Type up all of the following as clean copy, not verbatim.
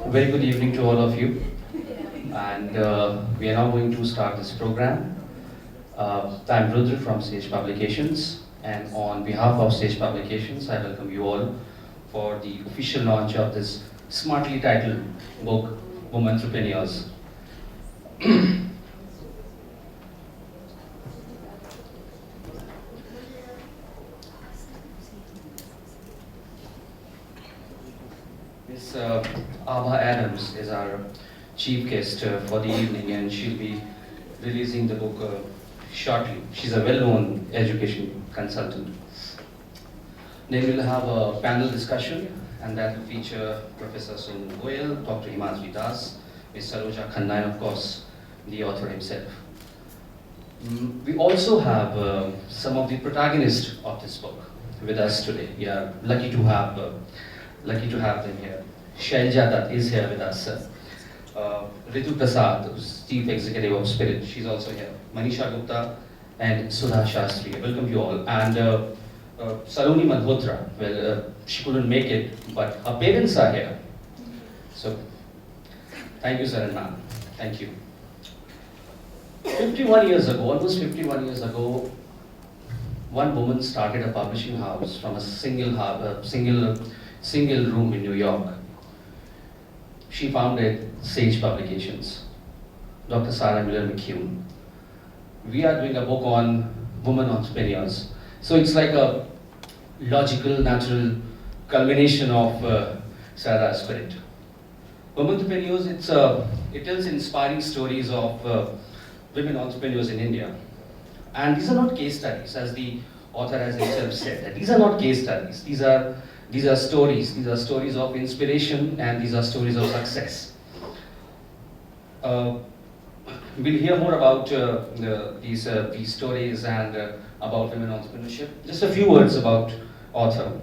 Very good evening to all of you. And we are now going to start this program. I'm Rudra from Sage Publications, and on behalf of Sage Publications, I welcome you all for the official launch of this smartly titled book, Womentrepreneurs. Miss Ava Adams is our chief guest for the evening, and she'll be releasing the book shortly. She's a well-known education consultant. Then we'll have a panel discussion, and that will feature Professor SonuGoyal, Dr.Himadri, Ms. SarojaKhanna, and of course, the author himself. We also have some of the protagonists of this book with us today. We are lucky to have them here. Shailja Dutt is here with us. Ritu Prasad, who's Chief Executive of Spirit, she's also here. Manisha Gupta and Sudha Shastri. Welcome you all. And Saloni Malhotra, well, she couldn't make it, but her parents are here. So, thank you, sir and ma'am. Thank you. 51 years ago, almost 51 years ago, one woman started a publishing house from a single room in New York. She founded Sage Publications, Dr. Sarah Miller McCune. We are doing a book on women entrepreneurs. So it's like a logical, natural culmination of Sarah's spirit. Womentrepreneurs, it tells inspiring stories of women entrepreneurs in India. And these are not case studies, as the author has himself said. That these are not case studies. These are stories. These are stories of inspiration, and these are stories of success. We'll hear more about these stories and about women entrepreneurship. Just a few words about author.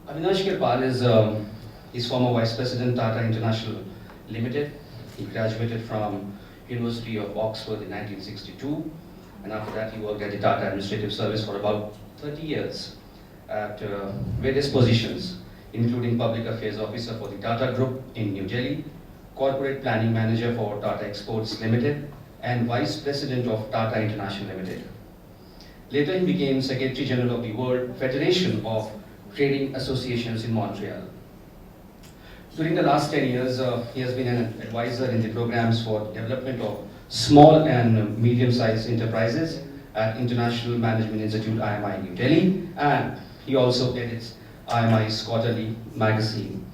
AvinashKirpal is former Vice President, Tata International Limited. He graduated from University of Oxford in 1962, and after that he worked at the Tata Administrative Service for about 30 years at various positions, including Public Affairs Officer for the Tata Group in New Delhi, Corporate Planning Manager for Tata Exports Limited, and Vice President of Tata International Limited. Later he became Secretary General of the World Federation of Trading Associations in Montreal. During the last 10 years, he has been an advisor in the programs for development of small and medium-sized enterprises at International Management Institute, IMI, New Delhi, and he also edits IMI's quarterly magazine,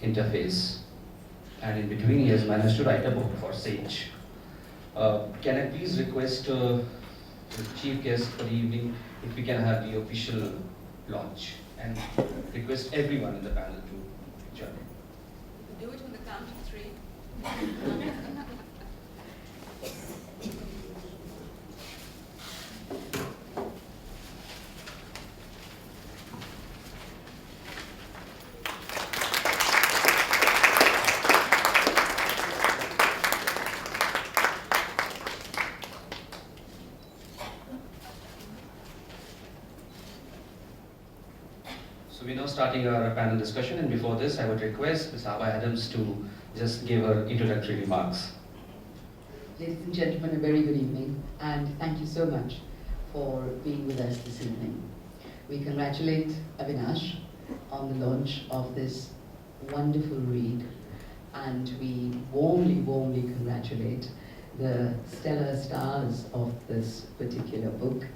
Interface. And in between, he has managed to write a book for Sage. Can I please request the chief guest for the evening if we can have the official launch, and request everyone in the panel to join in. Do it on the count of 3. So we're now starting our panel discussion, and before this, I would request Ms. Ava Adams to just give her introductory remarks. Ladies and gentlemen, a very good evening, and thank you so much for being with us this evening. We congratulate Avinash on the launch of this wonderful read, and we warmly congratulate the stellar stars of this particular book,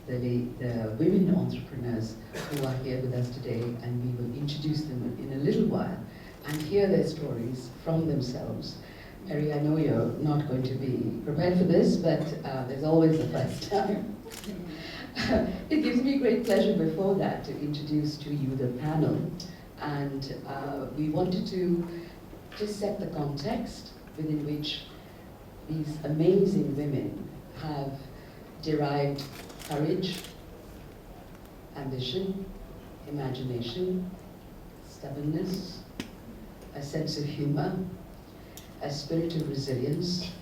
the women entrepreneurs who are here with us today, and we will introduce them in a little while and hear their stories from themselves. Mary, I know you're not going to be prepared for this, but there's always the first time. It gives me great pleasure before that to introduce to you the panel, and we wanted to just set the context within which these amazing women have derived courage, ambition, imagination, stubbornness, a sense of humor, a spirit of resilience,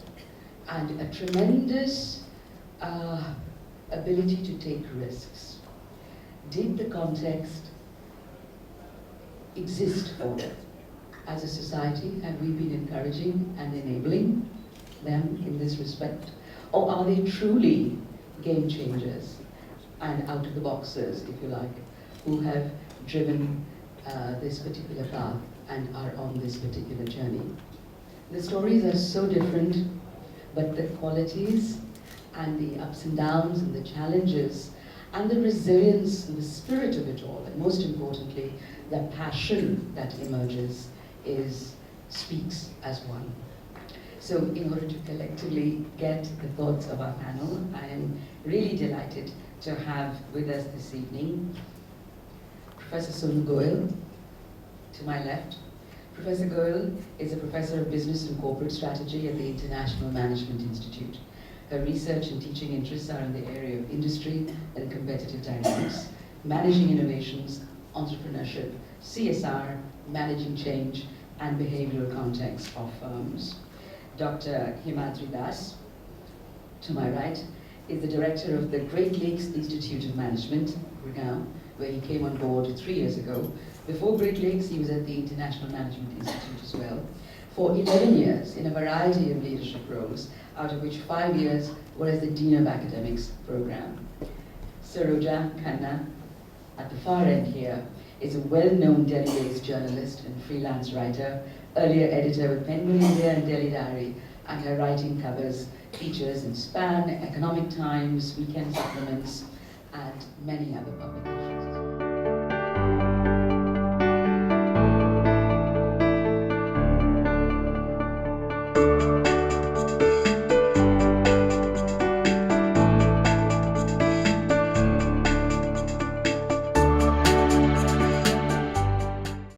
and a tremendous ability to take risks. Did the context exist for them? as a society, have we been encouraging and enabling them in this respect? Or are they truly game changers and out of the boxers, if you like, who have driven this particular path and are on this particular journey? The stories are so different, but the qualities and the ups and downs and the challenges and the resilience and the spirit of it all, and most importantly, the passion that emerges speaks as one. So in order to collectively get the thoughts of our panel, I am really delighted to have with us this evening Professor SonuGoyal, to my left. Professor Goyal is a professor of business and corporate strategy at the International Management Institute. Her research and teaching interests are in the area of industry and competitive dynamics, managing innovations, entrepreneurship, CSR, managing change, and behavioral context of firms. Dr.Himadri Das, to my right, is the director of the Great Lakes Institute of Management, Gurgaon, where he came on board 3 years ago. Before Great Lakes, he was at the International Management Institute as well, for 11 years in a variety of leadership roles, out of which 5 years were as the Dean of Academics program. SarojaKhanna, at the far end here, is a well-known Delhi-based journalist and freelance writer, earlier editor with Penguin India and Delhi Diary, and her writing covers features in Span, Economic Times, Weekend Supplements, and many other publications as well.